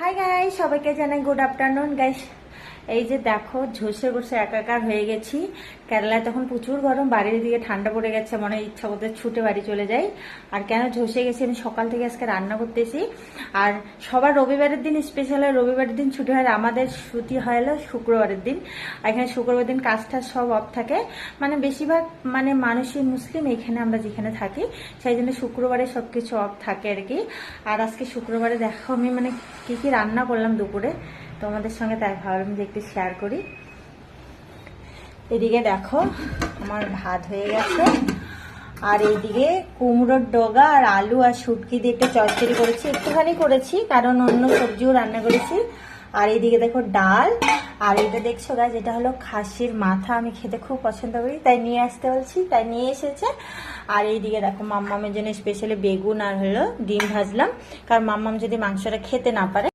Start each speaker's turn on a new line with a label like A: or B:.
A: Hi guys, সবাইকে জানাই good afternoon guys. এই যে দেখো ঝসে বসে একাকার হয়ে গেছি। কেরালায় তখন প্রচুর গরম, বাড়ির দিকে ঠান্ডা পড়ে গেছে, মনে ইচ্ছা করতে ছুটে বাড়ি চলে যাই। আর কেন ঝসে গেছি, আমি সকাল থেকে আজকে রান্না করতেছি। আর সবার রবিবারের দিন স্পেশাল হয়, রবিবারের দিন ছুটি হয়, আমাদের ছুটি হয় হলো শুক্রবারের দিন। আর এখানে শুক্রবার দিন কাজটা সব অফ থাকে, মানে বেশিরভাগ মানে মানুষই মুসলিম এখানে আমরা যেখানে থাকি, সেই জন্য শুক্রবারে সবকিছু অফ থাকে আর কি। আর আজকে শুক্রবারে দেখো আমি মানে কি কি রান্না করলাম দুপুরে তোমাদের সঙ্গে, তাই ভাবলাম যে একটু শেয়ার করি। এদিকে দেখো আমার ভাত হয়ে গেছে, আর এইদিকে কুমড়োর ডগা আর আলু আর শুটকি দিয়ে একটা চচ্চড়ি করেছি, একটুখানি করেছি কারণ অন্য সবজিও রান্না করেছি। আর এইদিকে দেখো ডাল, আর এটা দেখছো গাছ, এটা হলো খাসির মাথা, আমি খেতে খুব পছন্দ করি তাই নিয়ে আসতে বলছি, তাই নিয়ে এসেছে। আর এইদিকে দেখো মাম্মামের জন্য স্পেশালি বেগুন আর হলো ডিম ভাজলাম, কারণ মাম্মাম যদি মাংসটা খেতে না পারে